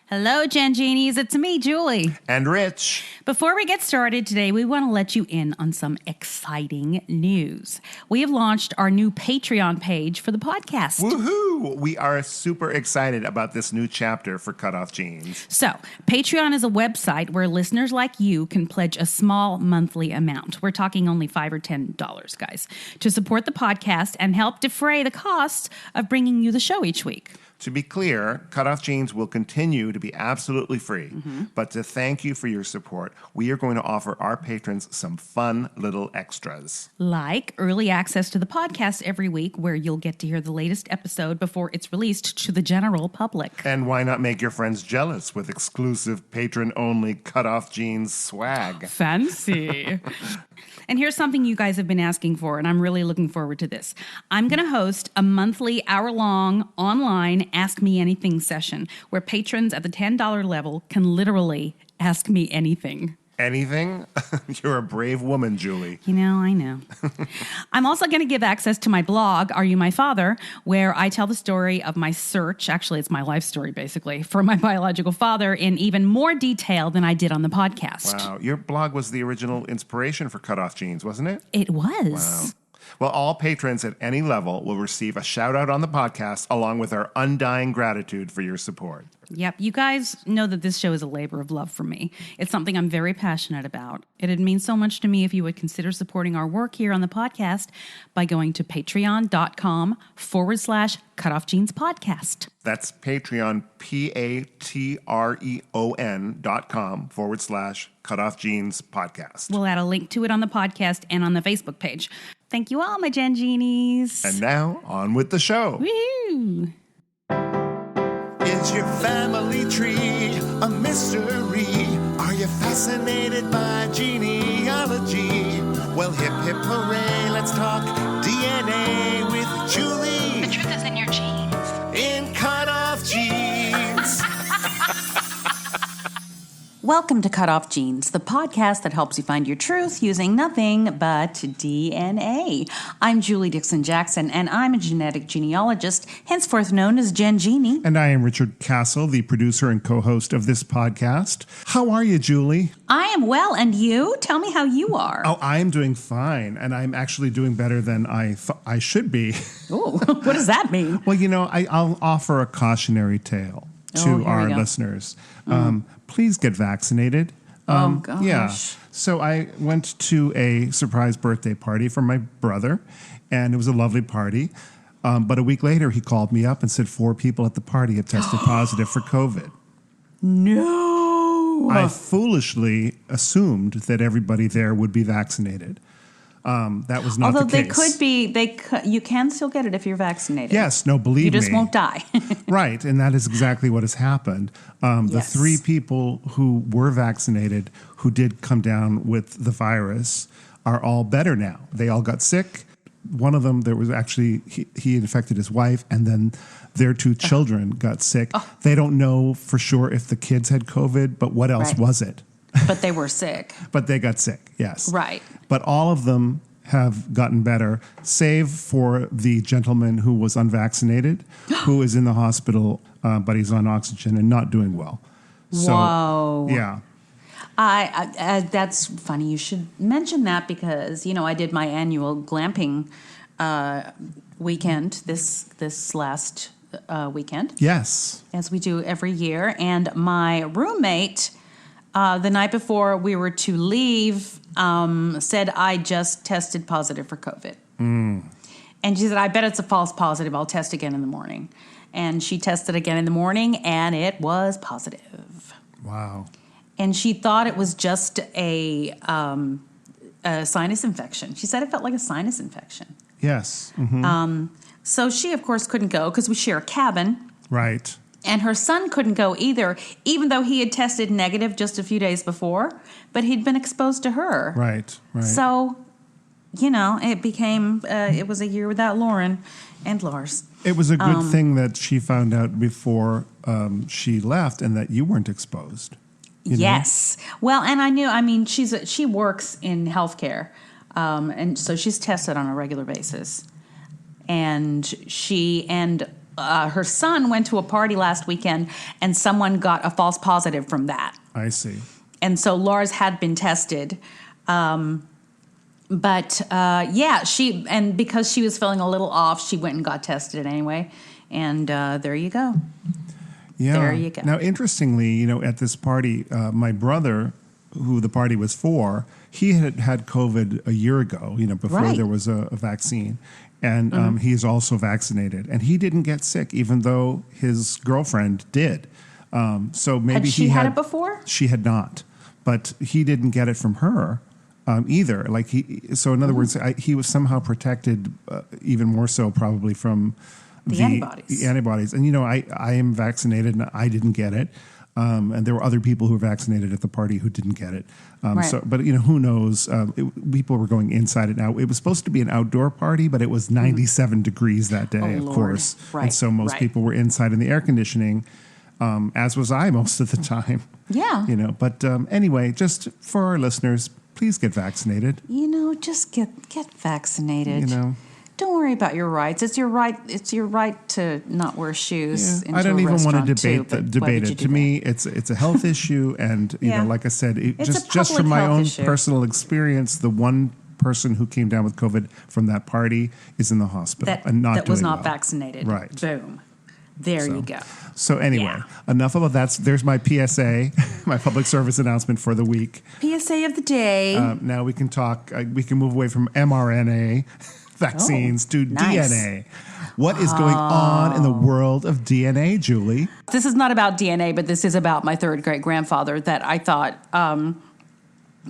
Hello, Gen Genies. It's me, Julie. And Rich. Before we get started today, we want to let you in on some exciting news. We have launched our new Patreon page for the podcast. Woohoo! We are super excited about this new chapter for CutOff Jeans. So, Patreon is a website where listeners like you can pledge a small monthly amount. We're talking only $5 or $10, guys, to support the podcast and help defray the costs of bringing you the show each week. To be clear, CutOff Jeans will continue to be absolutely free. But to thank you for your support, we are going to offer our patrons some fun little extras. Like early access to the podcast every week, where you'll get to hear the latest episode before it's released to the general public. And why not make your friends jealous with exclusive patron-only CutOff Jeans swag? Fancy. And here's something you guys have been asking for, and I'm really looking forward to this. I'm going to host a monthly, hour-long, online Ask Me Anything session where patrons at the $10 level can literally ask me anything. Anything? You're a brave woman, Julie. You know, I know. I'm also going to give access to my blog, Are You My Father?, where I tell the story of my search, actually it's my life story basically, for my biological father in even more detail than I did on the podcast. Wow, your blog was the original inspiration for CutOff Jeans, wasn't it? It was. Wow. Well, all patrons at any level will receive a shout-out on the podcast along with our undying gratitude for your support. Yep. You guys know that this show is a labor of love for me. It's something I'm very passionate about. It'd mean so much to me if you would consider supporting our work here on the podcast by going to patreon.com/CutOff Jeans podcast. That's Patreon, patreon.com/CutOff Jeans podcast. We'll add a link to it on the podcast and on the Facebook page. Thank you all, my Gen Genies. And now, on with the show. Woo! Is your family tree a mystery? Are you fascinated by genealogy? Well, hip, hip, hooray, let's talk DNA with Julie. The truth is in your genes. In CutOff Jeans. Welcome to CutOff Jeans, the podcast that helps you find your truth using nothing but DNA. I'm Julie Dixon-Jackson, and I'm a genetic genealogist, henceforth known as Gen Genie. And I am Richard Castle, the producer and co-host of this podcast. How are you, Julie? I am well, and you? Tell me how you are. Oh, I'm doing fine, and I'm actually doing better than I should be. Ooh, what does that mean? Well, you know, I'll offer a cautionary tale to our listeners. Please get vaccinated. Oh, gosh. Yeah. So I went to a surprise birthday party for my brother, and it was a lovely party. But a week later, he called me up and said 4 people at the party had tested positive for COVID. No. I foolishly assumed that everybody there would be vaccinated. That was not the case. You can still get it if you're vaccinated. Yes, no, believe me. You just won't die. Right, and that is exactly what has happened. The 3 people who were vaccinated who did come down with the virus are all better now. They all got sick. One of them, there was actually, he infected his wife, and then their 2 children got sick. They don't know for sure if the kids had COVID, but what else was it? But they were sick. But they got sick, yes. Right. But all of them have gotten better, save for the gentleman who was unvaccinated, who is in the hospital, but he's on oxygen and not doing well. So, whoa. Yeah. I that's funny. You should mention that because, you know, I did my annual glamping weekend this last weekend. Yes. As we do every year. And my roommate, the night before we were to leave, said I just tested positive for COVID. And she said, I bet it's a false positive. I'll test again in the morning. And she tested again in the morning, and it was positive. Wow. And she thought it was just a sinus infection. She said it felt like a sinus infection. Yes. Mm-hmm. So she, of course, couldn't go because we share a cabin. Right. And her son couldn't go either, even though he had tested negative just a few days before, but he'd been exposed to her. Right, right. So, you know, it became, it was a year without Lauren and Lars. It was a good thing that she found out before she left and that you weren't exposed. Yes. Well, and I knew, I mean, she works in healthcare, and so she's tested on a regular basis. And she and her son went to a party last weekend, and someone got a false positive from that. I see. And so Lars had been tested. But because she was feeling a little off, she went and got tested anyway. And there you go. Yeah. There you go. Now, interestingly, at this party, my brother, who the party was for, he had COVID a year ago, before there was a vaccine. And he is also vaccinated. And he didn't get sick, even though his girlfriend did. So maybe had she had it before? She had not. But he didn't get it from her. Either. So in other words, he was somehow protected, even more so probably from the antibodies. And, I am vaccinated and I didn't get it. And there were other people who were vaccinated at the party who didn't get it. But who knows? People were going inside it now. It was supposed to be an outdoor party, but it was 97 degrees that day, of course. Right. And so most people were inside in the air conditioning, as was I most of the time. Yeah. But anyway, just for our listeners, please get vaccinated. Just get vaccinated. Don't worry about your rights. It's your right. It's your right to not wear shoes. Yeah. I don't even want to debate it. To me, it's a health issue, and like I said, just from my own personal experience, the one person who came down with COVID from that party is in the hospital that was not vaccinated. Right. Boom. There you go. So anyway, enough about that. There's my PSA, my public service announcement for the week. PSA of the day. Now we can talk. We can move away from mRNA vaccines to DNA. What is going on in the world of DNA, Julie? This is not about DNA, but this is about my third great grandfather that I thought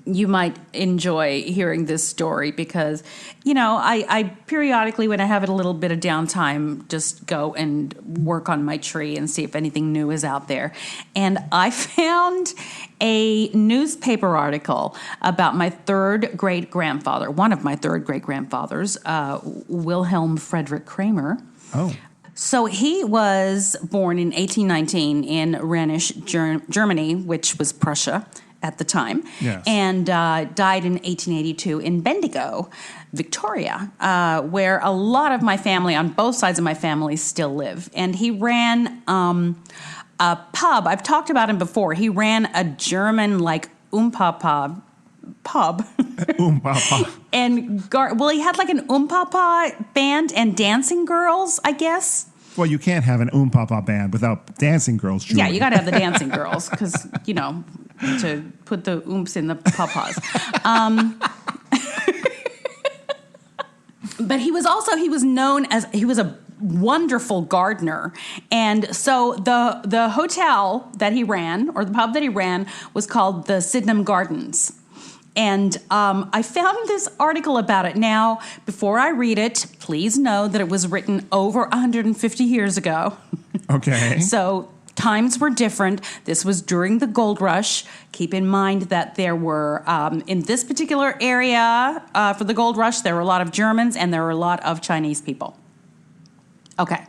you might enjoy hearing this story because, I periodically, when I have a little bit of downtime, just go and work on my tree and see if anything new is out there. And I found a newspaper article about my third great grandfather, one of my third great grandfathers, Wilhelm Friedrich Kramer. Oh. So he was born in 1819 in Rhenish, Germany, which was Prussia at the time, and died in 1882 in Bendigo, Victoria, where a lot of my family, on both sides of my family, still live. And he ran a pub. I've talked about him before. He ran a German, pub. And he had like an band and dancing girls, I guess. Well, you can't have an band without dancing girls, Julie. Yeah, you got to have the dancing girls because, to put the oomps in the papas. But he was known as, he was a wonderful gardener. And so the hotel that he ran, or the pub that he ran, was called the Sydenham Gardens. And I found this article about it. Now, before I read it, please know that it was written over 150 years ago. Okay. So times were different. This was during the gold rush. Keep in mind that there were, in this particular area for the gold rush, there were a lot of Germans and there were a lot of Chinese people. Okay.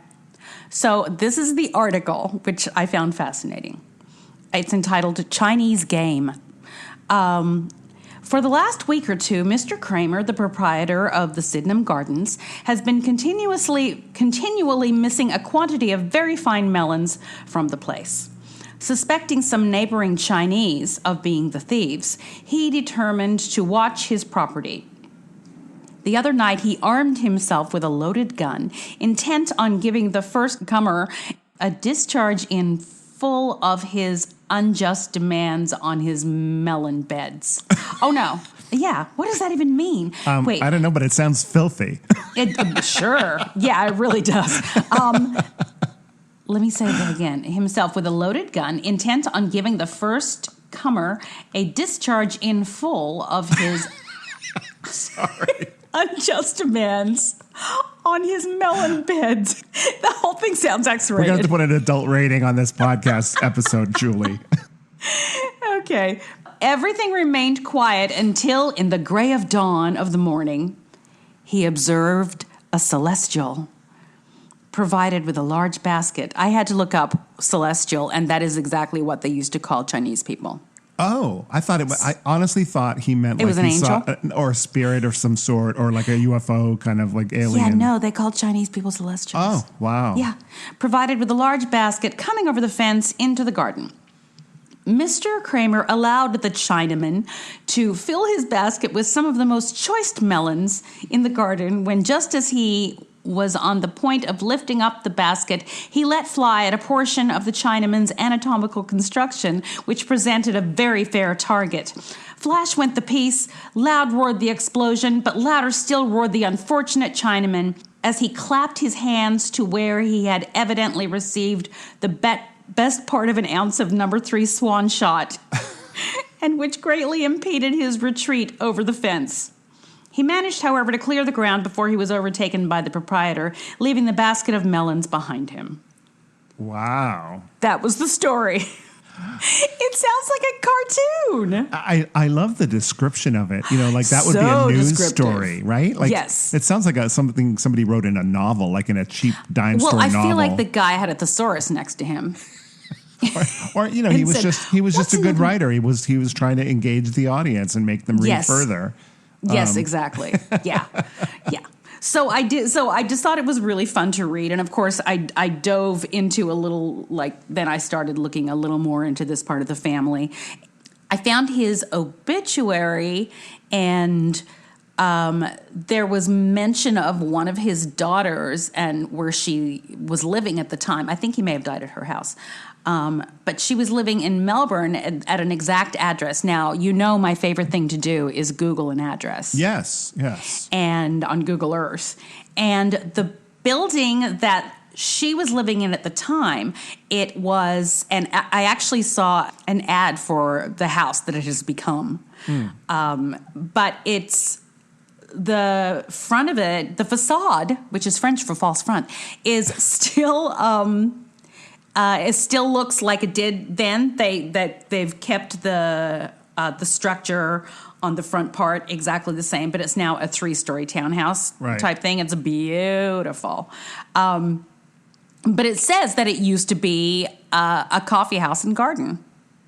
So this is the article, which I found fascinating. It's entitled Chinese Game. For the last week or two, Mr. Kramer, the proprietor of the Sydenham Gardens, has been continually missing a quantity of very fine melons from the place. Suspecting some neighboring Chinese of being the thieves, he determined to watch his property. The other night, he armed himself with a loaded gun, intent on giving the first comer a discharge in full of his unjust demands on his melon beds. Oh, no. Yeah, what does that even mean? Wait. I don't know, but it sounds filthy. Sure. Yeah, it really does. Let me say that again. Himself with a loaded gun, intent on giving the first comer a discharge in full of his unjust demands on his melon beds. The whole thing sounds X-rated. We're going to have to put an adult rating on this podcast episode, Julie. Okay. Everything remained quiet until, in the gray of dawn of the morning, he observed a celestial provided with a large basket. I had to look up celestial, and that is exactly what they used to call Chinese people. Oh, I honestly thought he meant It was an angel? or a spirit of some sort, or like a UFO kind of like alien. Yeah, no, they called Chinese people celestials. Oh, wow. Yeah. Provided with a large basket coming over the fence into the garden. Mr. Kramer allowed the Chinaman to fill his basket with some of the most choice melons in the garden when, just as he was on the point of lifting up the basket, he let fly at a portion of the Chinaman's anatomical construction, which presented a very fair target. Flash went the piece, loud roared the explosion, but louder still roared the unfortunate Chinaman as he clapped his hands to where he had evidently received the best part of an ounce of number 3 swan shot, and which greatly impeded his retreat over the fence. He managed, however, to clear the ground before he was overtaken by the proprietor, leaving the basket of melons behind him. Wow. That was the story. It sounds like a cartoon. I love the description of it. You know, like that would be So a news descriptive. story, right? Like, Yes. It sounds like something somebody wrote in a novel, like in a cheap dime store novel. Well, I feel like the guy had a thesaurus next to him. or you know, he was said, just a good writer. He was trying to engage the audience and make them read Yes. further. Yes, exactly. Yeah. Yeah. So I just thought it was really fun to read. And of course, I dove into a little, then I started looking a little more into this part of the family. I found his obituary, and there was mention of one of his daughters and where she was living at the time. I think he may have died at her house. But she was living in Melbourne at an exact address. Now, you know my favorite thing to do is Google an address. Yes, yes. And on Google Earth. And the building that she was living in at the time, it was, and I actually saw an ad for the house that it has become. But it's the front of it, the facade, which is French for false front, is still... it still looks like it did then. They've kept the structure on the front part exactly the same, but it's now a 3-story townhouse type thing. It's beautiful. But it says that it used to be a coffee house and garden.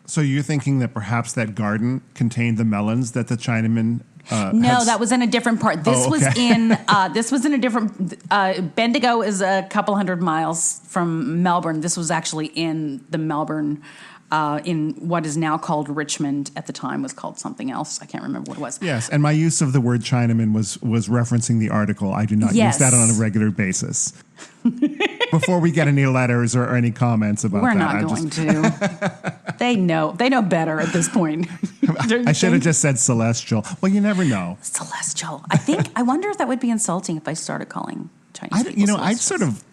So you're thinking that perhaps that garden contained the melons that the Chinaman no, that was in a different part. This was in this was in a different. Bendigo is a couple 100 miles from Melbourne. This was actually in the Melbourne, in what is now called Richmond. At the time, was called something else. I can't remember what it was. Yes, and my use of the word Chinaman was referencing the article. I do not use that on a regular basis. Before we get any letters or any comments about We're that, not going to. They know better at this point. I should have just said celestial. Well, you never know. Celestial. I wonder if that would be insulting if I started calling Chinese people celestials.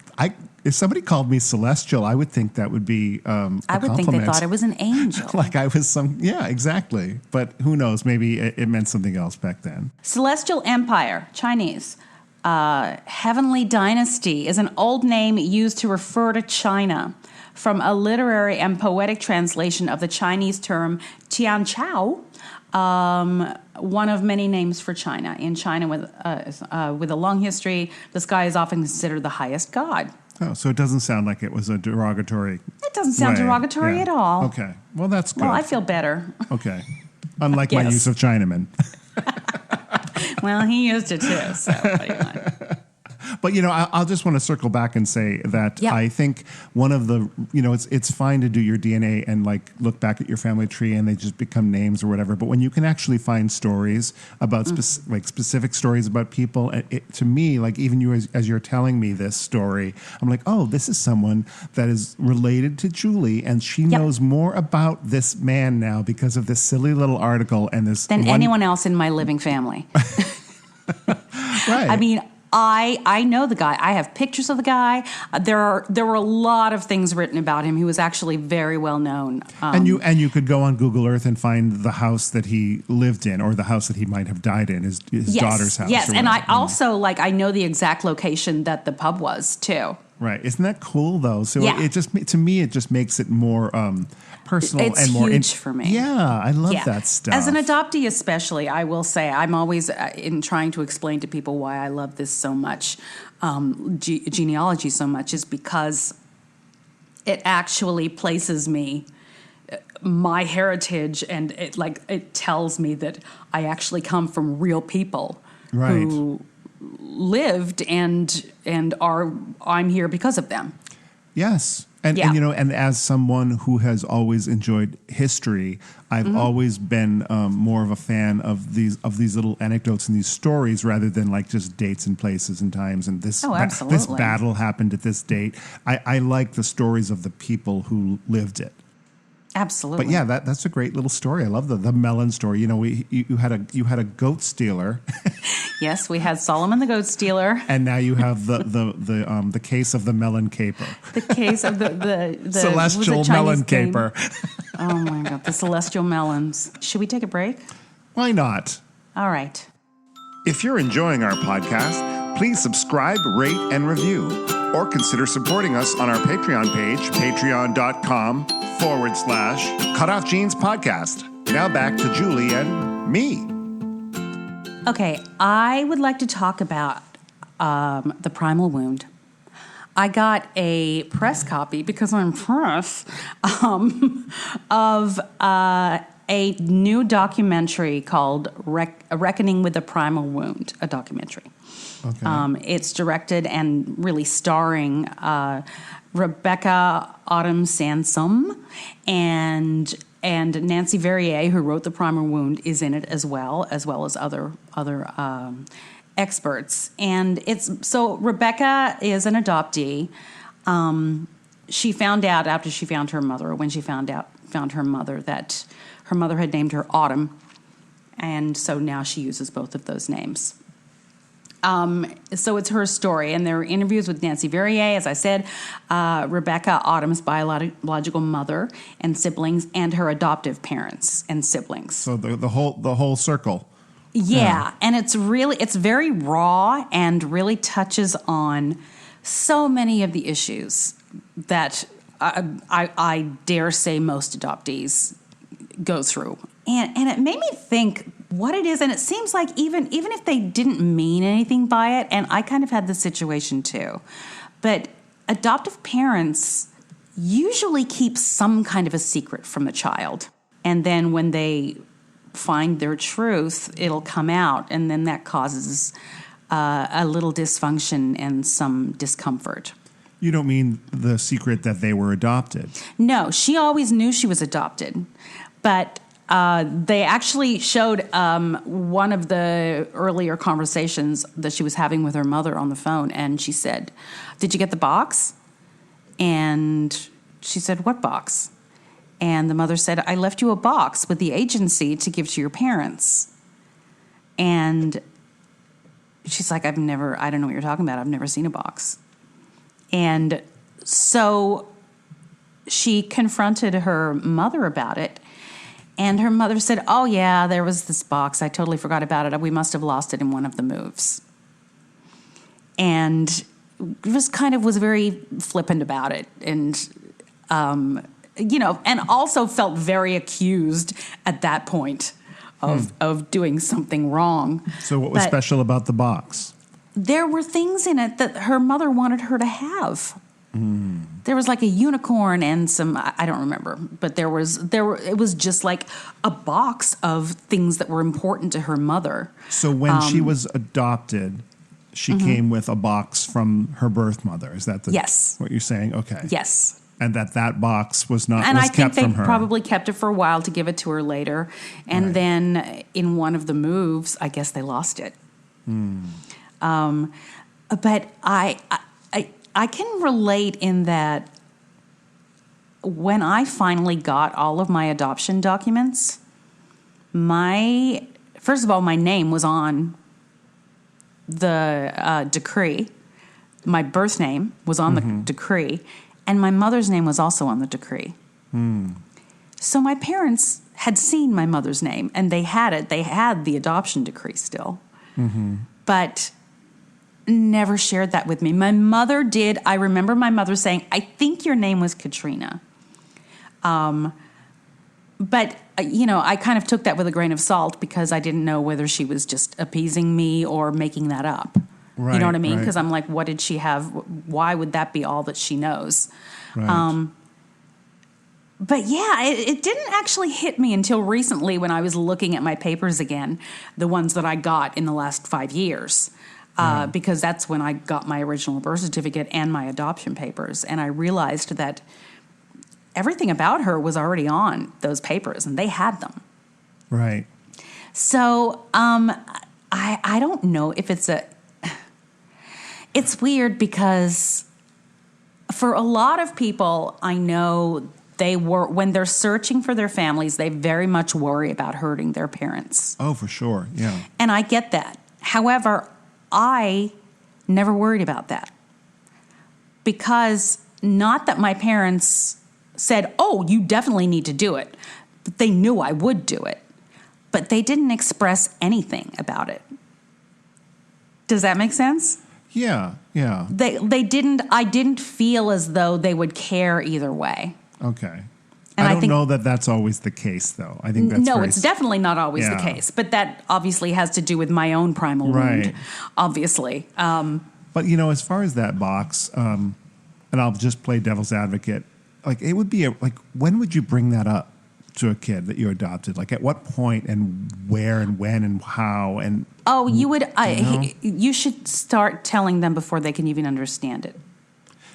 If somebody called me celestial, I would think that would be a I would compliment. think they thought it was an angel. Like I was exactly. But who knows? Maybe it meant something else back then. Celestial Empire, Chinese. Heavenly Dynasty is an old name used to refer to China, from a literary and poetic translation of the Chinese term Tianchao, one of many names for China. In China, with a long history, the sky is often considered the highest god. Oh, so it doesn't sound like it was a derogatory. It doesn't sound derogatory at all. Okay, well that's good. Well, I feel better. Okay, unlike my use of Chinaman. Well, he used it too. So what do you want? But, I'll just want to circle back and say that I think one of the, it's fine to do your DNA and look back at your family tree and they just become names or whatever. But when you can actually find stories about specific stories about people, to me, even you as you're telling me this story, I'm like, oh, this is someone that is related to Julie and she knows more about this man now because of this silly little article and this. Than anyone else in my living family. Right. I mean, I know the guy. I have pictures of the guy. There were a lot of things written about him. He was actually very well known. And you could go on Google Earth and find the house that he lived in, or the house that he might have died in, his daughter's house. Yes, and I also I know the exact location that the pub was too. Right, isn't that cool though? So it just to me it just makes it more personal and more huge for me. Yeah, I love that stuff. As an adoptee, especially, I will say I'm always in trying to explain to people why I love this so much, genealogy so much, is because it actually places me my heritage, and it tells me that I actually come from real people who lived and I'm here because of them. Yes. And and as someone who has always enjoyed history, I've always been more of a fan of these little anecdotes and these stories rather than like just dates and places and times and this this battle happened at this date. I like the stories of the people who lived it. Absolutely. But yeah, that's a great little story. I love the melon story. You had a goat stealer. Yes, we had Solomon the goat stealer. And now you have the case of the melon caper. The case of the celestial melon caper. Oh my God, the celestial melons. Should we take a break? Why not? All right. If you're enjoying our podcast, please subscribe, rate, and review. Or consider supporting us on our Patreon page, patreon.com/CutOff Jeans Podcast. Now back to Julie and me. Okay, I would like to talk about the Primal wound. I got a press copy, because I'm press, of a new documentary called Reckoning with the Primal Wound, a documentary. Okay. It's directed and really starring Rebecca Autumn Sansom, and Nancy Verrier, who wrote The Primal Wound, is in it as well as other experts. And so Rebecca is an adoptee. She found out after she found her mother, or when she found her mother, that her mother had named her Autumn, and so now she uses both of those names. So it's her story, and there are interviews with Nancy Verrier, as I said, Rebecca Autumn's biological mother and siblings, and her adoptive parents and siblings. So the whole circle. Yeah, and it's very raw and really touches on so many of the issues that I dare say most adoptees go through, and it made me think what it is, and it seems like even if they didn't mean anything by it, and I kind of had this situation too, but adoptive parents usually keep some kind of a secret from the child, and then when they find their truth, it'll come out, and then that causes a little dysfunction and some discomfort. You don't mean the secret that they were adopted? No, she always knew she was adopted, but they actually showed one of the earlier conversations that she was having with her mother on the phone, and she said, "Did you get the box?" And she said, "What box?" And the mother said, "I left you a box with the agency to give to your parents." And she's like, I don't know what you're talking about. I've never seen a box. And so she confronted her mother about it. And her mother said, "Oh, yeah, there was this box. I totally forgot about it. We must have lost it in one of the moves." And was very flippant about it. And, and also felt very accused at that point of doing something wrong. So what was special about the box? There were things in it that her mother wanted her to have. There was like a unicorn and some, I don't remember, but it was just like a box of things that were important to her mother. So when she was adopted, she came with a box from her birth mother. Is that yes. what you're saying? Okay. Yes. And that box was not and was kept from her. And I think they probably kept it for a while to give it to her later. And then in one of the moves, I guess they lost it. But I can relate in that when I finally got all of my adoption documents, first of all, my name was on the decree. My birth name was on the decree, and my mother's name was also on the decree. So my parents had seen my mother's name, and they had it. They had the adoption decree still. But never shared that with me. My mother did. I remember my mother saying, "I think your name was Katrina." But, I kind of took that with a grain of salt because I didn't know whether she was just appeasing me or making that up. Right, you know what I mean? right. Because I'm like, what did she have? Why would that be all that she knows? Right. But yeah, it didn't actually hit me until recently when I was looking at my papers again, the ones that I got in the last 5 years, because that's when I got my original birth certificate and my adoption papers. And I realized that everything about her was already on those papers, and they had them. Right. So I don't know if it's weird because for a lot of people, I know when they're searching for their families, they very much worry about hurting their parents. Oh, for sure. Yeah. And I get that. However, I never worried about that because not that my parents said, oh, you definitely need to do it. But they knew I would do it. But they didn't express anything about it. Does that make sense? Yeah, yeah. They didn't. I didn't feel as though they would care either way. Okay. And I don't know that that's always the case, though. I think that's it's definitely not always the case. But that obviously has to do with my own primal wound, obviously. But, as far as that box, and I'll just play devil's advocate, like it would be when would you bring that up to a kid that you adopted? Like at what point and where and when and how and... Oh, you would... you should start telling them before they can even understand it.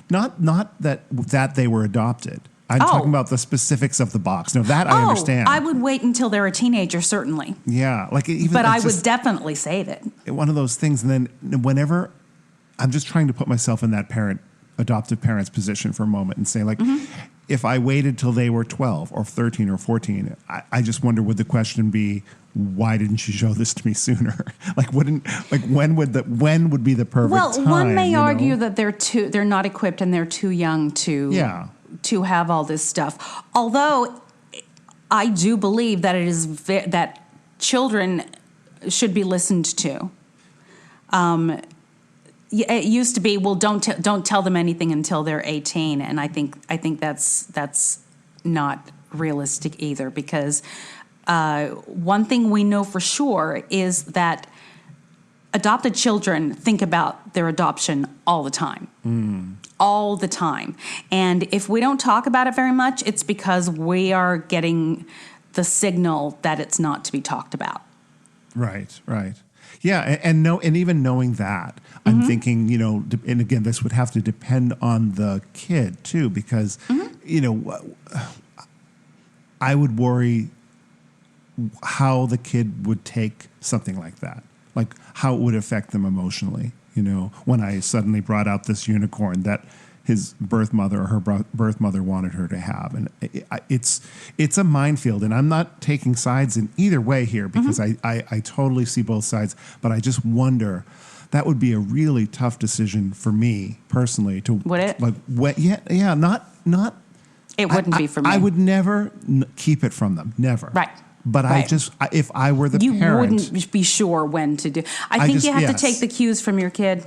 Not that they were adopted. I'm talking about the specifics of the box. No, that I understand. I would wait until they're a teenager, certainly. Yeah. But I would definitely say that. One of those things. And then whenever... I'm just trying to put myself in that adoptive parent's position for a moment and say, if I waited till they were 12 or 13 or 14, I just wonder, would the question be, why didn't you show this to me sooner? When would be the perfect time? Well, one may argue that they're not equipped and they're too young to have all this stuff. Although I do believe that that children should be listened to. It used to be, well, don't tell them anything until they're 18, and I think that's not realistic either, because one thing we know for sure is that adopted children think about their adoption all the time. All the time. And if we don't talk about it very much, it's because we are getting the signal that it's not to be talked about. Right. Yeah, and even knowing that, I'm thinking, and again, this would have to depend on the kid too, because, I would worry how the kid would take something like that, like how it would affect them emotionally. When I suddenly brought out this unicorn that his birth mother or her birth mother wanted her to have. And it's a minefield, and I'm not taking sides in either way here because I totally see both sides, but I just wonder, that would be a really tough decision for me personally to... Would it? Not... It wouldn't be for me. I would never keep it from them, never. Right. But right. If I were the parent... You wouldn't be sure when to do... I think you have to take the cues from your kid.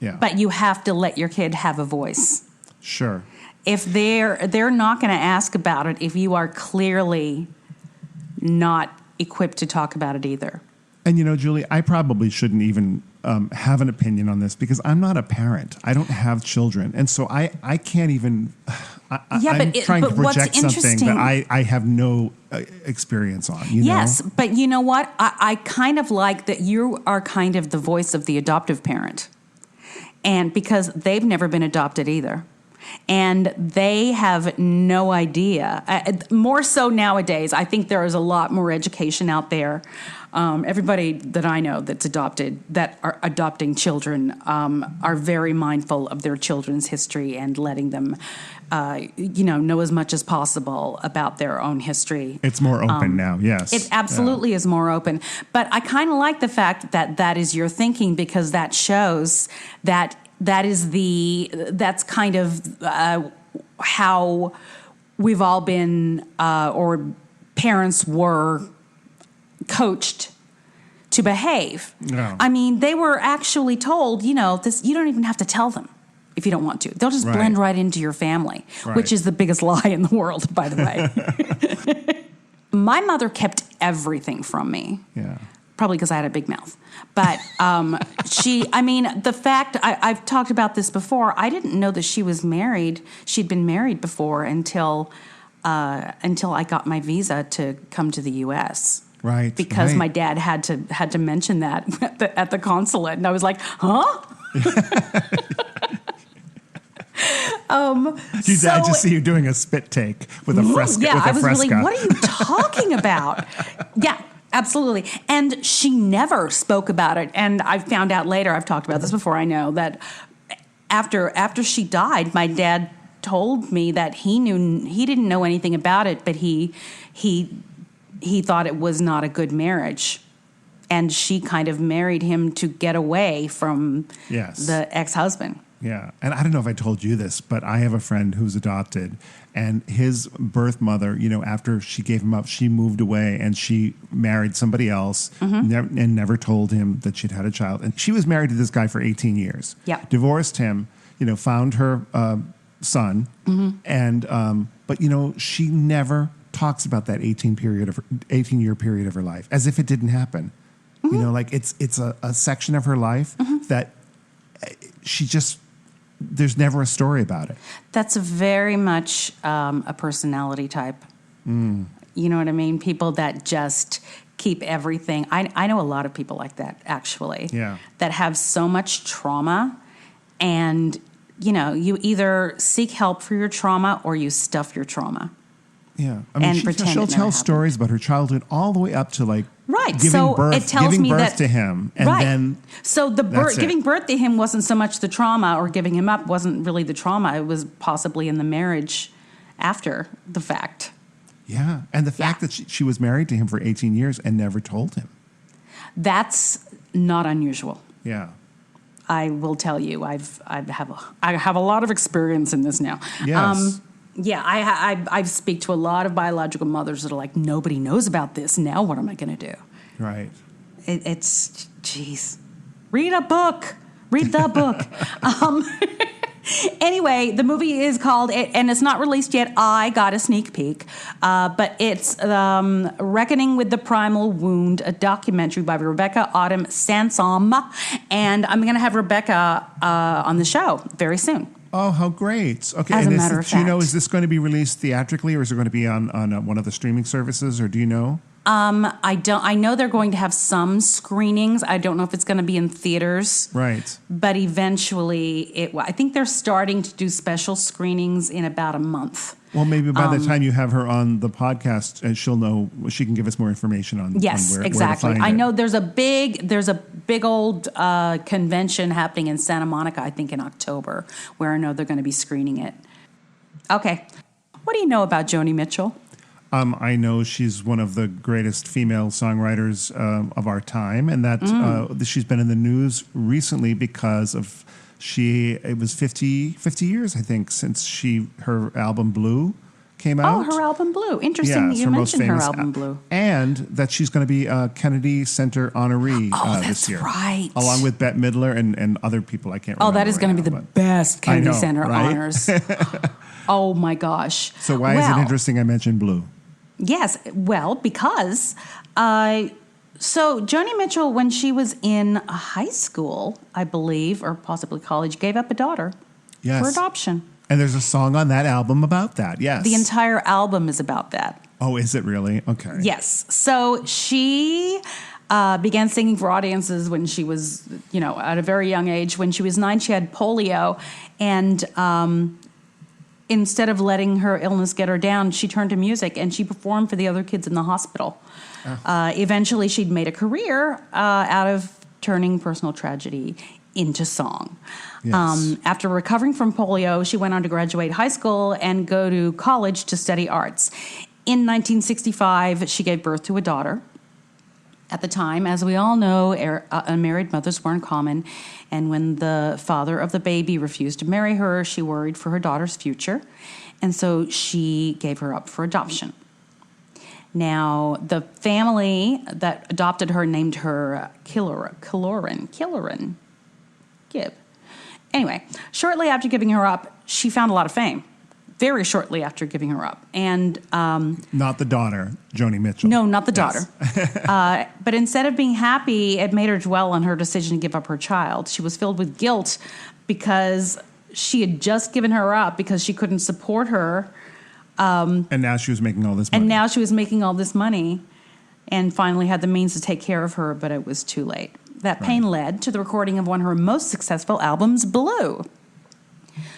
Yeah. But you have to let your kid have a voice. Sure. If they're not going to ask about it if you are clearly not equipped to talk about it either. And Julie, I probably shouldn't even have an opinion on this because I'm not a parent. I don't have children, and so I can't even. I'm trying to project something that I have no experience on. Yes, but you know what? I kind of like that you are kind of the voice of the adoptive parent. And because they've never been adopted either. And they have no idea. More so nowadays, I think there is a lot more education out there. Everybody that I know that's adopted, that are adopting children, are very mindful of their children's history and letting them, know as much as possible about their own history. It's more open now, yes. It absolutely is more open. But I kind of like the fact that is your thinking, because that shows that that's kind of how we've all been, or parents were coached to behave. Yeah. I mean, they were actually told, this, you don't even have to tell them if you don't want to. They'll just blend right into your family, which is the biggest lie in the world, by the way. My mother kept everything from me. Yeah. Probably because I had a big mouth. But the fact, I've talked about this before, I didn't know that she was married. She'd been married before until I got my visa to come to the U.S. Right. Because my dad had to mention that at the consulate. And I was like, huh? I just see you doing a spit take with a fresca. Yeah, with a I was fresca. really, what are you talking about? Yeah, absolutely. And she never spoke about it. And I found out later, I've talked about this before, I know, that after she died, my dad told me that he didn't know anything about it, but he thought it was not a good marriage. And she kind of married him to get away from the ex-husband. Yeah. And I don't know if I told you this, but I have a friend who's adopted, and his birth mother, after she gave him up, she moved away and she married somebody else and never told him that she'd had a child. And she was married to this guy for 18 years. Yeah. Divorced him, found her son. And, but, she never talks about that 18-year period of her life as if it didn't happen. Like it's a section of her life that she just, there's never a story about it. That's very much a personality type. You know what I mean? People that just keep everything. I know a lot of people like that, actually. Yeah. That have so much trauma, and, you either seek help for your trauma or you stuff your trauma. Yeah. I mean, she'll tell stories about her childhood all the way up to giving birth to him. And then so giving birth to him wasn't so much the trauma, or giving him up wasn't really the trauma. It was possibly in the marriage after the fact. Yeah. And the fact that she was married to him for 18 years and never told him. That's not unusual. Yeah. I will tell you, I have a lot of experience in this now. Yes. I speak to a lot of biological mothers that are like, nobody knows about this. Now what am I going to do? Right. It's, geez. Read a book. Read the book. Anyway, the movie is called, and it's not released yet. I got a sneak peek. But it's Reckoning with the Primal Wound, a documentary by Rebecca Autumn Sansom. And I'm going to have Rebecca on the show very soon. Oh, how great. Okay. As a matter of fact. Is this going to be released theatrically, or is it going to be on one of the streaming services, or do you know? I know they're going to have some screenings. I don't know if it's going to be in theaters. Right. But eventually, I think they're starting to do special screenings in about a month. Well, maybe by the time you have her on the podcast, she'll know. She can give us more information on. Yes, where exactly. to find I it. know there's a big old convention happening in Santa Monica, I think in October, where I know they're going to be screening it. Okay, what do you know about Joni Mitchell? I know she's one of the greatest female songwriters of our time, and that she's been in the news recently because of it was 50 years, I think, since her album Blue came out. Oh, her album Blue. Interesting that you mentioned her album Blue. And that she's going to be a Kennedy Center honoree this year. Right. Along with Bette Midler and other people I can't remember. Oh, that is going to be the best Kennedy Center honors. Oh, my gosh. So why is it interesting I mentioned Blue? Yes, well, because so Joni Mitchell, when she was in high school, I believe, or possibly college, gave up a daughter for adoption. And there's a song on that album about that, yes. The entire album is about that. Oh, is it really? Okay. Yes. So she began singing for audiences when she was, at a very young age. When she was 9, she had polio, and instead of letting her illness get her down, she turned to music, and she performed for the other kids in the hospital. Eventually, she'd made a career out of turning personal tragedy into song. Yes. After recovering from polio, she went on to graduate high school and go to college to study arts. In 1965, she gave birth to a daughter. At the time, as we all know, unmarried mothers weren't common, and when the father of the baby refused to marry her, she worried for her daughter's future, and so she gave her up for adoption. Now, the family that adopted her named her Killeran Gibb. Anyway, shortly after giving her up, she found a lot of fame. very shortly after giving her up. And not the daughter, Joni Mitchell. No, not the daughter. But instead of being happy, it made her dwell on her decision to give up her child. She was filled with guilt because she had just given her up because she couldn't support her. And now she was making all this money. And finally had the means to take care of her, but it was too late. That pain led to the recording of one of her most successful albums, Blue.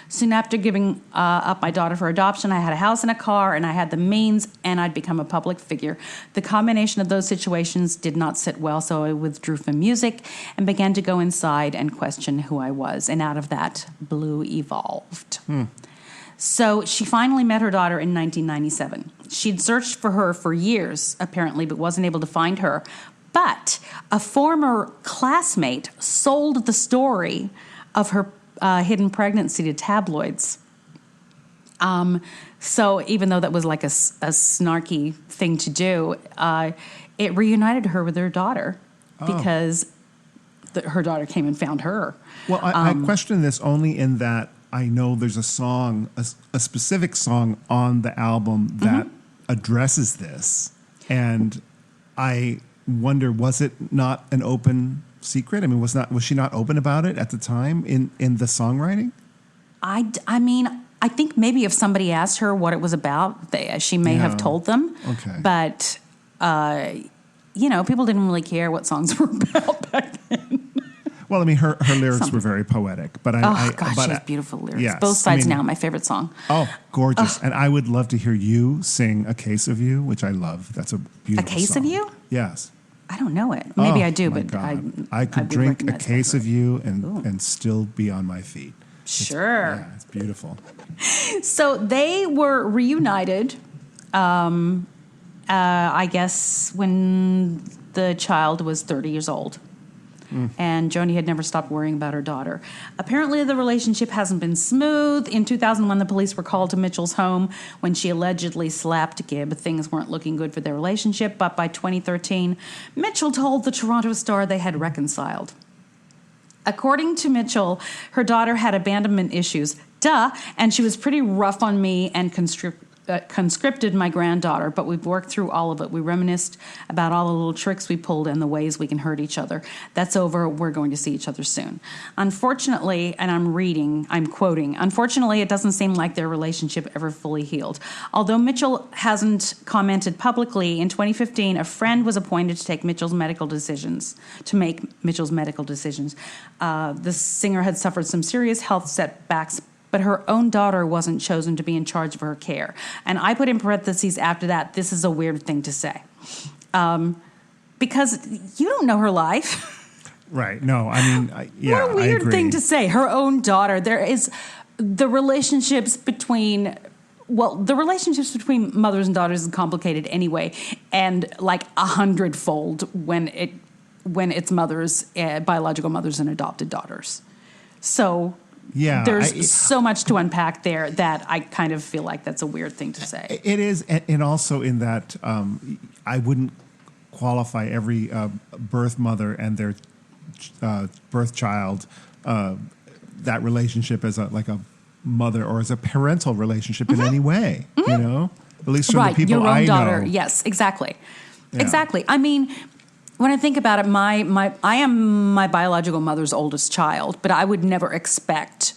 Soon after giving up my daughter for adoption, I had a house and a car, and I had the means, and I'd become a public figure. The combination of those situations did not sit well, so I withdrew from music and began to go inside and question who I was. And out of that, Blue evolved. So she finally met her daughter in 1997. She'd searched for her for years, apparently, but wasn't able to find her. But a former classmate sold the story of her hidden pregnancy to tabloids. So even though that was like a snarky thing to do, it reunited her with her daughter because her daughter came and found her. Well, I question this only in that I know there's a song, a specific song on the album that addresses this. And I wonder, was it not an open secret? I mean, was she not open about it at the time in the songwriting? I mean, I think maybe if somebody asked her what it was about, she may have told them. Okay. But, people didn't really care what songs were about back then. Well, I mean, her lyrics were very poetic, but she has beautiful lyrics. Yes, Both Sides Now, my favorite song. Oh, gorgeous! And I would love to hear you sing "A Case of You," which I love. That's a beautiful song. A Case of You? Yes. I don't know it. Maybe I do, but God. I could drink a case of you and still be on my feet. Sure. It's beautiful. So they were reunited. I guess when the child was 30 years old. And Joni had never stopped worrying about her daughter. Apparently, the relationship hasn't been smooth. In 2001, the police were called to Mitchell's home when she allegedly slapped Gibb. Things weren't looking good for their relationship, but by 2013, Mitchell told the Toronto Star they had reconciled. According to Mitchell, her daughter had abandonment issues. And she was pretty rough on me and conscripted my granddaughter, but we've worked through all of it. We reminisced about all the little tricks we pulled and the ways we can hurt each other. That's over. We're going to see each other soon. Unfortunately, and I'm quoting, unfortunately, it doesn't seem like their relationship ever fully healed. Although Mitchell hasn't commented publicly, in 2015, a friend was appointed to make Mitchell's medical decisions. The singer had suffered some serious health setbacks, but her own daughter wasn't chosen to be in charge of her care. And I put in parentheses after that, this is a weird thing to say. Because you don't know her life. Right. No, I mean, what a weird thing to say. Her own daughter. There is the relationships between mothers and daughters is complicated anyway. And like 100-fold when it's mothers, biological mothers and adopted daughters. So... yeah, there's so much to unpack there that I kind of feel like that's a weird thing to say. It is, and also in that I wouldn't qualify every birth mother and their birth child, that relationship as a mother or as a parental relationship in any way, you know? At least from the people your own I daughter. know. Yes, exactly. Yeah. Exactly. I mean... when I think about it, I am my biological mother's oldest child, but I would never expect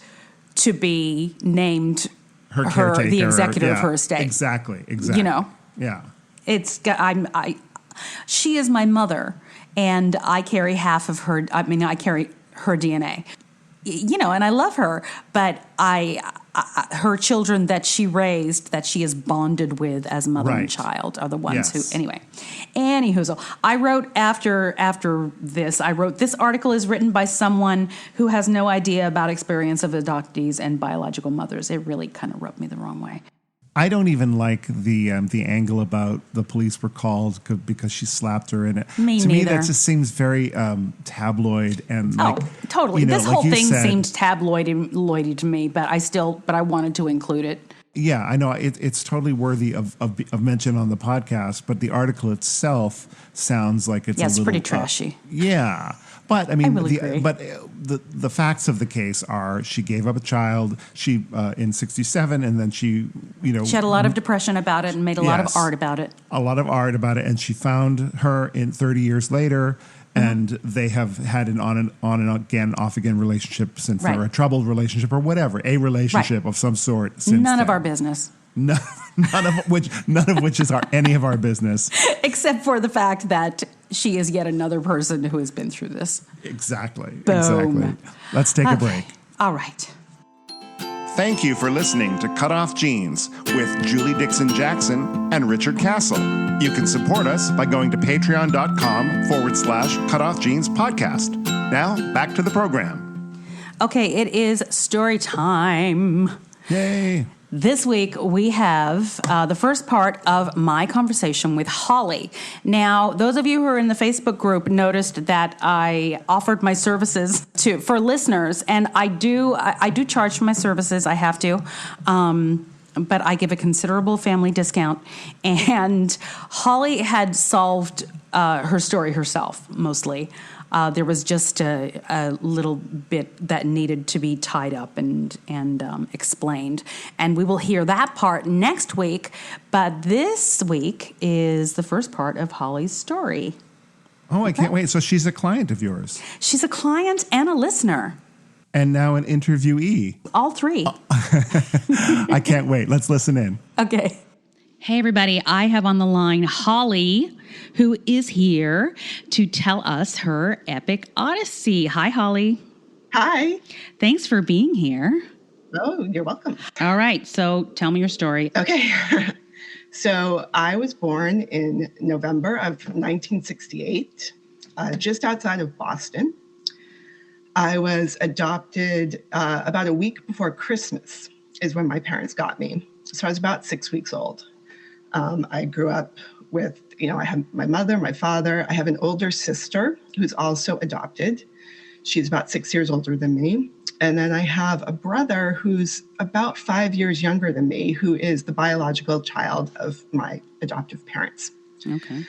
to be named her caretaker, the executor of her estate. Exactly. You know? Yeah. She is my mother, and I carry half of her. I mean, I carry her DNA. You know, and I love her, but her children that she raised, that she is bonded with as mother and child, are the ones who. Anyway, anywho, I wrote after this. I wrote, this article is written by someone who has no idea about experience of adoptees and biological mothers. It really kind of rubbed me the wrong way. I don't even like the angle about the police were called because she slapped her in it. To me, that just seems very tabloid and totally. You know, this whole thing seemed tabloidy to me, but I wanted to include it. Yeah, I know it's totally worthy of mention on the podcast, but the article itself sounds like it's it's pretty trashy. Yeah. But I mean, I really agree. But the facts of the case are she gave up a child in 1967, and then she had a lot of depression about it and made a lot of art about it. A lot of art about it, and she found her in 30 years later, and they have had an on and again, off again relationship since, or a troubled relationship or whatever, a relationship of some sort since None then. of our business. None of which is any of our business, except for the fact that she is yet another person who has been through this. Exactly. Boom. Exactly. Let's take a break. All right. Thank you for listening to Cut Off Jeans with Julie Dixon Jackson and Richard Castle. You can support us by going to patreon.com/Cutoff Jeans podcast. Now, back to the program. Okay, it is story time. Yay. This week, we have the first part of my conversation with Holly. Now, those of you who are in the Facebook group noticed that I offered my services for listeners, and I do charge for my services. I have to. But I give a considerable family discount. And Holly had solved her story herself, mostly. There was just a little bit that needed to be tied up and explained. And we will hear that part next week. But this week is the first part of Holly's story. Oh, I can't wait. So she's a client of yours. She's a client and a listener. And now an interviewee. All three. I can't wait. Let's listen in. Okay. Hey, everybody. I have on the line Holly, who is here to tell us her epic odyssey. Hi, Holly. Hi. Thanks for being here. Oh, you're welcome. All right. So tell me your story. Okay. So I was born in November of 1968, just outside of Boston. I was adopted about a week before Christmas is when my parents got me. So I was about 6 weeks old. I grew up with, I have my mother, my father. I have an older sister who's also adopted. She's about 6 years older than me. And then I have a brother who's about 5 years younger than me, who is the biological child of my adoptive parents. Okay.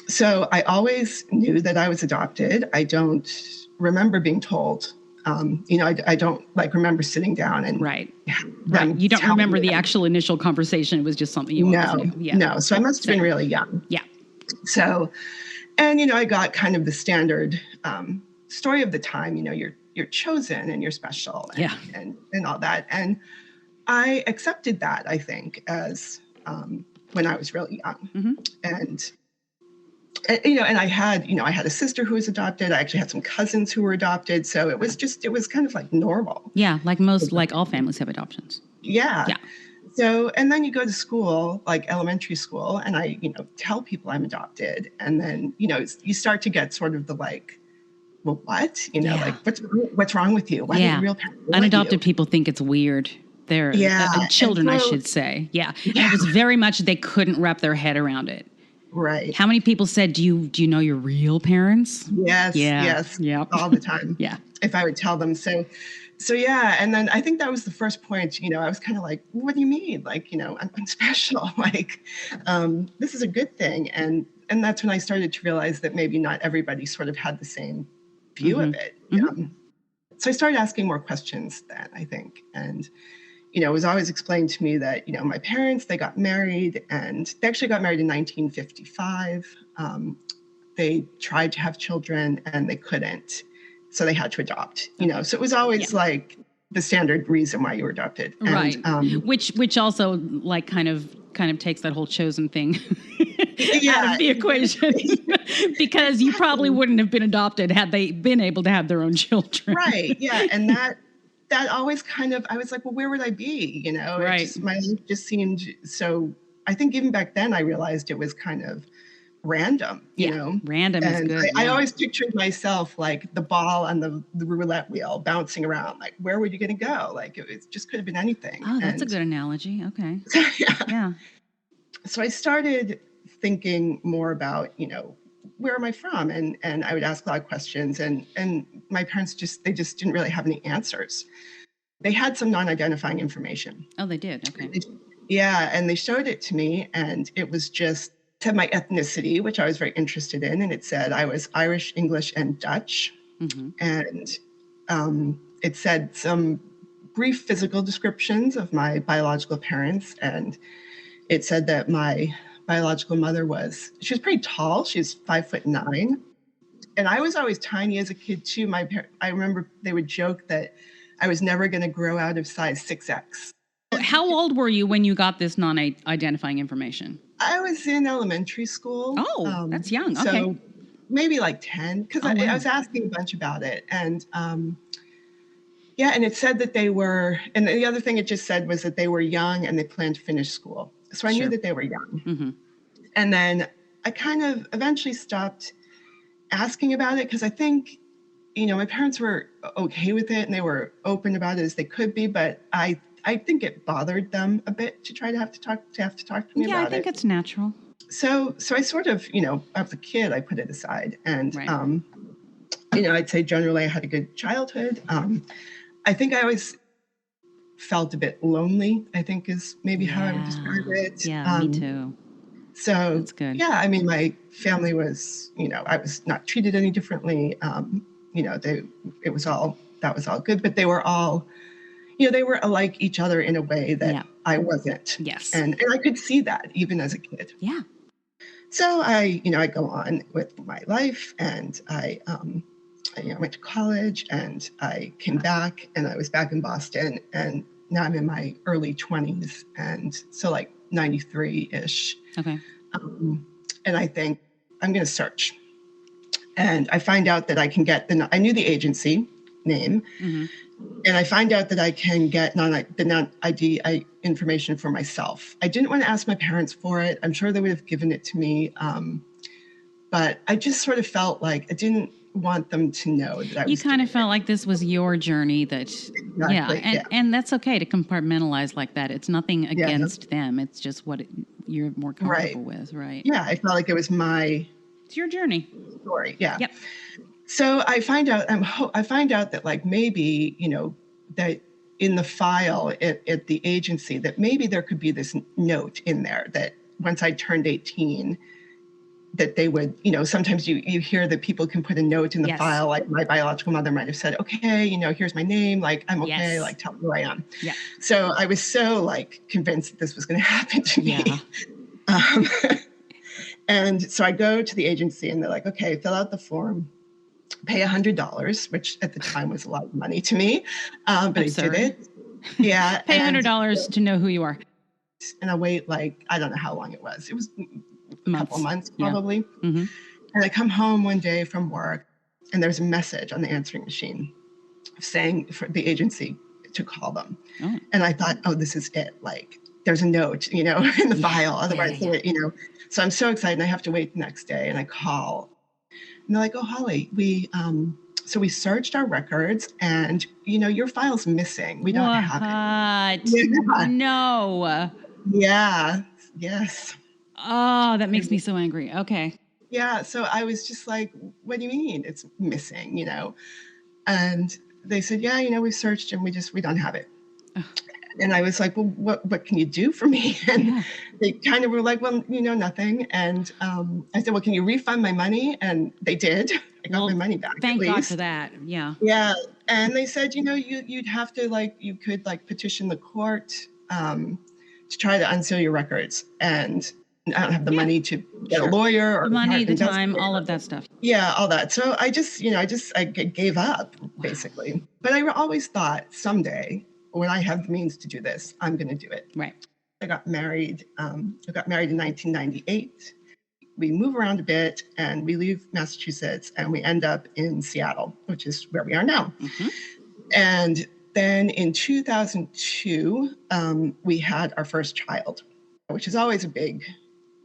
So I always knew that I was adopted. I don't remember being told. I don't remember sitting down and right. You don't remember the actual initial conversation. It was just something you wanted to do. Yeah. No. So I must have been really young. Yeah. So, and I got kind of the standard story of the time. You're chosen and you're special. And, and all that. And I accepted that, I think, as when I was really young. Mm-hmm. And I had a sister who was adopted. I actually had some cousins who were adopted. So it was kind of like normal. Yeah. Like all families have adoptions. Yeah. Yeah. So, and then you go to school, like elementary school, and I, tell people I'm adopted. And then, you start to get sort of the well, what? What's wrong with you? Why do real parents unadopted people think it's weird. They're children, I should say. Yeah. And it was very much they couldn't wrap their head around it. Right. How many people said, do you know your real parents? Yes. Yeah. Yes. Yeah. All the time. Yeah. If I would tell them. So yeah. And then I think that was the first point, I was kind of like, what do you mean? I'm special. This is a good thing. And that's when I started to realize that maybe not everybody sort of had the same view of it. Mm-hmm. So I started asking more questions then, I think. And, it was always explained to me that, my parents, they got married, and they actually got married in 1955. They tried to have children and they couldn't. So they had to adopt, so it was always like the standard reason why you were adopted. Right. And, which also kind of takes that whole chosen thing out of the equation because you probably wouldn't have been adopted had they been able to have their own children. Right. Yeah. And that always kind of, I was like, well, where would I be? Right. My life just seemed so, I think even back then I realized it was kind of random, Random and is good. I always pictured myself like the ball on the roulette wheel bouncing around, like, where were you going to go? It just could have been anything. Oh, that's a good analogy. Okay. Yeah. So I started thinking more about, where am I from? And I would ask a lot of questions, and my parents they just didn't really have any answers. They had some non-identifying information. Oh, they did. Okay. Yeah. And they showed it to me, and it was said my ethnicity, which I was very interested in. And it said I was Irish, English, and Dutch. And it said some brief physical descriptions of my biological parents. And it said that my biological mother she was pretty tall. She's 5'9". And I was always tiny as a kid too. I remember they would joke that I was never going to grow out of size 6X. How old were you when you got this non-identifying information? I was in elementary school. Oh, that's young. Okay. So maybe like 10, because I was asking a bunch about it. And and it said that they were, and the other thing it just said was that they were young and they planned to finish school. So I knew that they were young. And then I kind of eventually stopped asking about it because I think, my parents were okay with it and they were open about it as they could be, but I think it bothered them a bit to have to talk to me about it. Yeah, I think it's natural. So I sort of, as a kid, I put it aside. And, I'd say generally I had a good childhood. I think I always felt a bit lonely, I think is maybe how I would describe it. Yeah, me too. So that's good. Yeah, I mean, my family was, I was not treated any differently. That was all good, but they were all, they were alike each other in a way that I wasn't. Yes. And I could see that even as a kid. Yeah. So I go on with my life, and I went to college, and I came back, and I was back in Boston, and now I'm in my early 20s, and so like 93-ish. Okay. And I think I'm going to search, and I find out that I can get I knew the agency name, and I find out that I can get the non-ID information for myself. I didn't want to ask my parents for it. I'm sure they would have given it to me, but I just sort of felt like I didn't want them to know that I was. You kind of felt like this was your journey. And that's okay to compartmentalize like that. It's nothing against them. It's just what you're more comfortable with, right? Yeah, I felt like it was it's your journey story. Yeah. Yep. So I find out that like maybe, that in the file at the agency, that maybe there could be this note in there that once I turned 18, that they would, sometimes you hear that people can put a note in the file, like my biological mother might have said, okay, here's my name, like I'm okay, like tell me who I am. Yeah. So I was so like convinced that this was going to happen to me. And so I go to the agency and they're like, okay, fill out the form, pay $100, which at the time was a lot of money to me, but I did it. Yeah. Pay $100 to know who you are. And I wait like, I don't know how long it was. It was a couple of months probably. And I come home one day from work and there's a message on the answering machine saying for the agency to call them. Oh. And I thought, oh, this is it. Like there's a note, in the file. Otherwise, so I'm so excited and I have to wait the next day and I call and they're like, oh, Holly, we searched our records and, your file's missing. We don't have it. Yeah. No. Yeah. Yes. Oh, that makes me so angry. Okay. Yeah. So I was just like, what do you mean it's missing, And they said, yeah, we searched and we don't have it. Ugh. And I was like, well, what can you do for me? And they kind of were like, well, nothing. And I said, well, can you refund my money? And they did. I got my money back. Thank God for that. Yeah. Yeah. And they said, you'd have to you could petition the court to try to unseal your records. And I don't have the money to get a lawyer or the money, the time, all of that stuff. Yeah, all that. So I just, I gave up basically. But I always thought someday when I have the means to do this, I'm going to do it. Right. I got married. I got married in 1998. We move around a bit and we leave Massachusetts and we end up in Seattle, which is where we are now. And then in 2002, we had our first child, which is always a big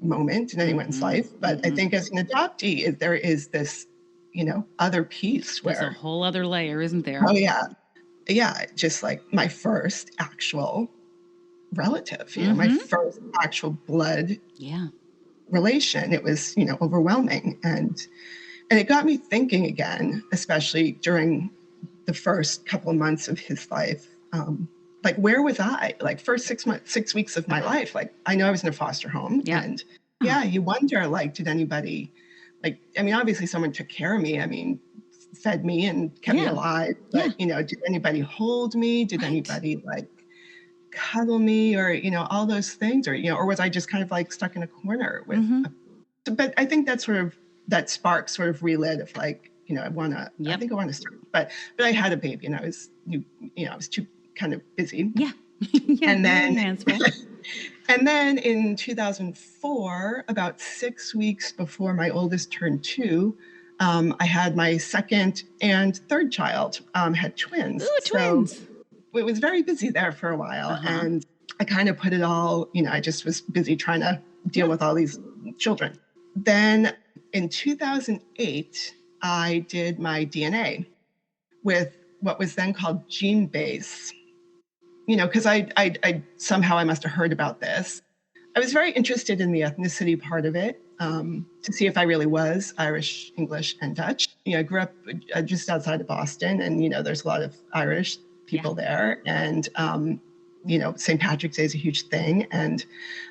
moment in anyone's life. But I think as an adoptee, there is this, other piece where. There's a whole other layer, isn't there? Oh, yeah. Yeah, just like my first actual relative, my first actual blood relation. It was, overwhelming. And it got me thinking again, especially during the first couple of months of his life. Like, where was I? Like, first 6 weeks of my life. Like, I know I was in a foster home. Yeah. And you wonder, did anybody, obviously someone took care of me. fed me and kept me alive. But, did anybody hold me? Did anybody like cuddle me, or, all those things, or was I just kind of like stuck in a corner with, but I think that that spark sort of relit of like, I think I want to start, but I had a baby and I was too kind of busy. Yeah. And then, and then in 2004, about 6 weeks before my oldest turned 2, I had my second and third child, had twins. Ooh, twins. So it was very busy there for a while. And I kind of put it all, I just was busy trying to deal with all these children. Then in 2008, I did my DNA with what was then called GeneBase, because I somehow I must have heard about this. I was very interested in the ethnicity part of it, to see if I really was Irish, English, and Dutch. I grew up just outside of Boston, and, there's a lot of Irish people there. And, St. Patrick's Day is a huge thing.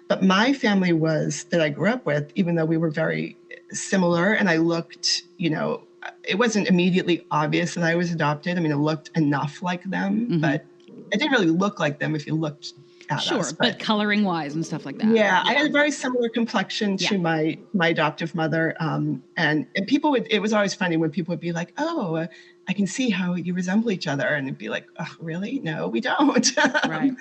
But my family that I grew up with, even though we were very similar, and I looked, it wasn't immediately obvious that I was adopted. I mean, it looked enough like them, but it didn't really look like them if you looked at us. Sure, but coloring wise and stuff like that. Yeah, I had a very similar complexion to my adoptive mother. And people it was always funny when people would be like, oh, I can see how you resemble each other. And it'd be like, oh, really? No, we don't. Right.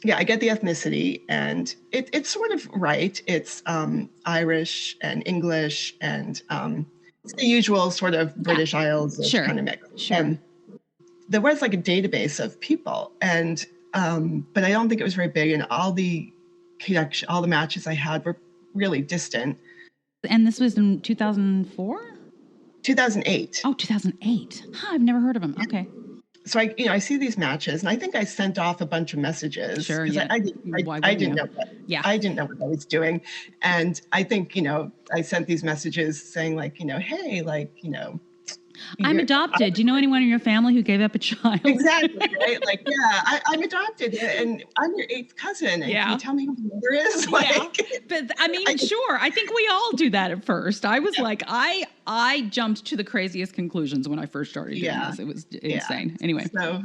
Yeah, I get the ethnicity, and it's sort of right. It's Irish and English, and it's the usual sort of British Isles kind of mix. Sure. And there was like a database of people, and but I don't think it was very big, and all the matches I had were really distant. And this was in 2004? 2008. Oh, 2008. Huh, I've never heard of him. Okay. So I see these matches, and I think I sent off a bunch of messages. Sure. Yeah. I didn't know I didn't know what I was doing. And I think, I sent these messages saying like, hey, like, I'm adopted. Do you know anyone in your family who gave up a child? Exactly, right? Like, yeah, I'm adopted, and I'm your 8th cousin. And can you tell me who the mother is? Like, but I mean, sure. I think we all do that at first. I was like, I jumped to the craziest conclusions when I first started doing this. It was insane. Anyway, so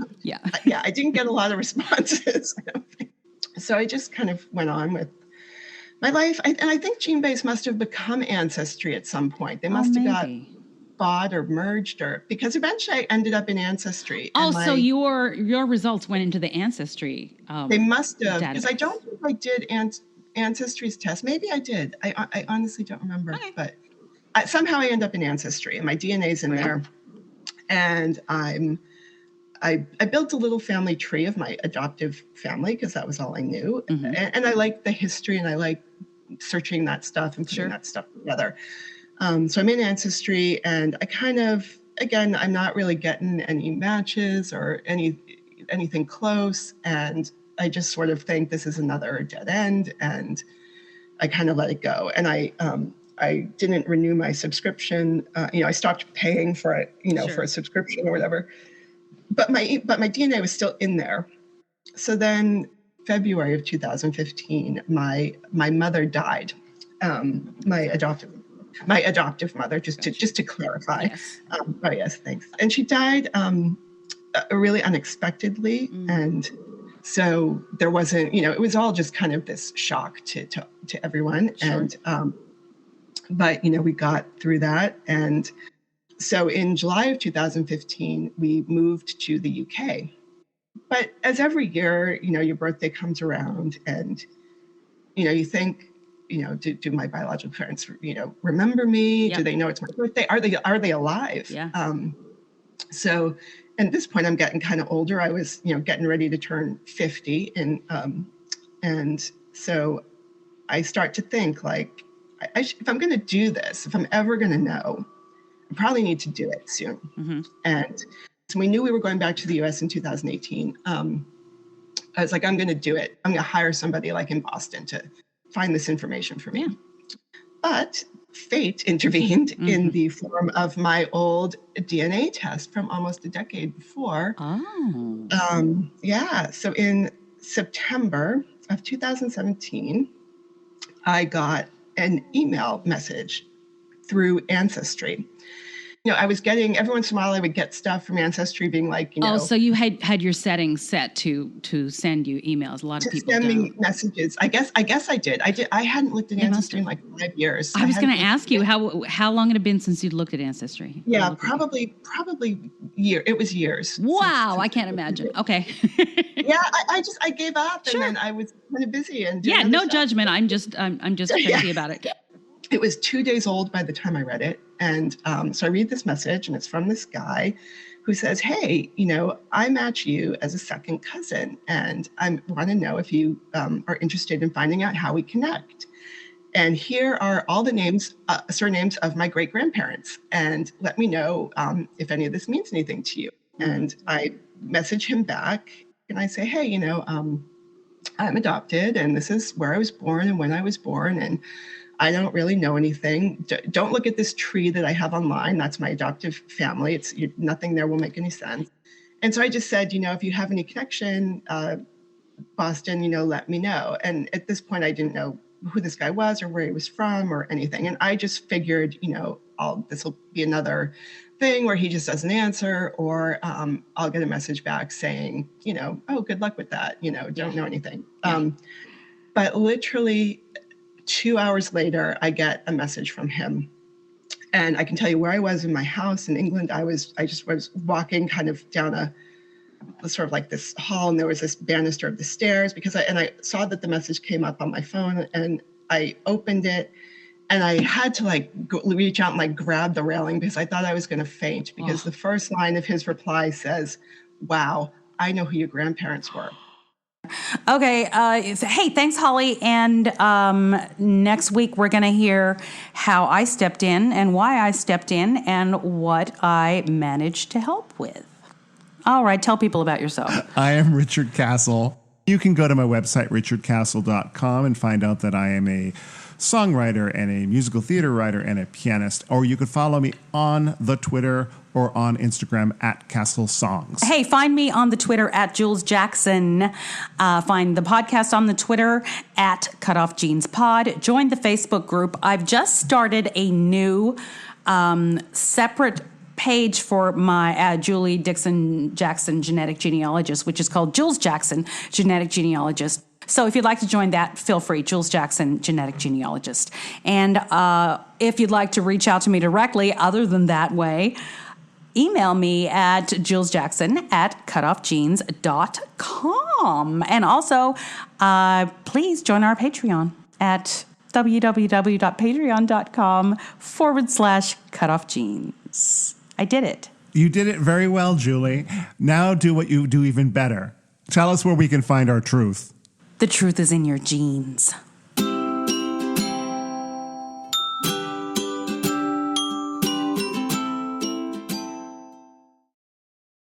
I didn't get a lot of responses. I don't think. So I just kind of went on with my life, and I think GeneBase must have become Ancestry at some point. They must have got bought or merged, or because eventually I ended up in Ancestry. Oh, so your results went into the Ancestry. They must have, because I don't think I did Ancestry's test. Maybe I did. I honestly don't remember, but somehow I end up in Ancestry, and my DNA's in there, and I built a little family tree of my adoptive family because that was all I knew, and I liked the history, and I liked searching that stuff and putting that stuff together. So I'm in Ancestry, and I kind of, again, I'm not really getting any matches or anything close. And I just sort of think this is another dead end, and I kind of let it go. And I didn't renew my subscription. I stopped paying for it, for a subscription or whatever. But my DNA was still in there. So then February of 2015, my mother died. My adoptive mother, just to clarify. Yes. Oh yes, thanks. And she died really unexpectedly, and so there wasn't, it was all just kind of this shock to everyone. Sure. And but we got through that, and so in July of 2015, we moved to the UK. But as every year, your birthday comes around, and you think, do my biological parents, remember me? Yep. Do they know it's my birthday? Are they alive? Yeah. So at this point, I'm getting kind of older. I was, getting ready to turn 50, and so I start to think like, if I'm going to do this, if I'm ever going to know, I probably need to do it soon. Mm-hmm. And so we knew we were going back to the U.S. in 2018. I was like, I'm going to do it. I'm going to hire somebody like in Boston to find this information for me. Yeah. But fate intervened in the form of my old DNA test from almost a decade before. Oh. So in September of 2017, I got an email message through Ancestry. I was getting, every once in a while I would get stuff from Ancestry being like, Oh, so you had your settings set to send you emails. A lot of people send me messages. I guess I did. I hadn't looked at Ancestry in like 5 years. I was going to ask you how long it had been since you'd looked at Ancestry. Yeah, probably it was years. Wow, I can't imagine. Okay. Yeah, I gave up, and then I was kind of busy and no judgment. I'm just crazy about it. It was 2 days old by the time I read it. And so I read this message, and it's from this guy who says, hey, I match you as a second cousin, and I want to know if you are interested in finding out how we connect. And here are all the surnames of my great-grandparents, and let me know if any of this means anything to you. And I message him back, and I say, hey, I'm adopted, and this is where I was born and when I was born, and I don't really know anything. Don't look at this tree that I have online. That's my adoptive family. Nothing there will make any sense. And so I just said, if you have any connection, Boston, let me know. And at this point, I didn't know who this guy was or where he was from or anything. And I just figured, this will be another thing where he just doesn't answer, or I'll get a message back saying, oh, good luck with that. Don't know anything. But literally 2 hours later, I get a message from him, and I can tell you where I was in my house in England. I just was walking kind of down a sort of like this hall, and there was this banister of the stairs I saw that the message came up on my phone, and I opened it, and I had to reach out and grab the railing because I thought I was going to faint, because the first line of his reply says, wow, I know who your grandparents were. Okay. Hey, thanks, Holly. And next week, we're going to hear how I stepped in and why I stepped in and what I managed to help with. All right. Tell people about yourself. I am Richard Castle. You can go to my website, richardcastle.com, and find out that I am a songwriter and a musical theater writer and a pianist. Or you could follow me on the Twitter or on Instagram at Castle Songs. Hey, find me on the Twitter at joolsjackson. Find the podcast on the Twitter at CutOff Jeans Pod. Join the Facebook group. I've just started a new separate page for my Julie Dixon Jackson genetic genealogist, which is called Jules Jackson Genetic Genealogist. So if you'd like to join that, feel free, Jules Jackson, genetic genealogist. And if you'd like to reach out to me directly, other than that way, email me at joolsjackson@cutoffjeans.com. And also, please join our Patreon at www.patreon.com/cutoffjeans. I did it. You did it very well, Julie. Now do what you do even better. Tell us where we can find our truth. The truth is in your genes.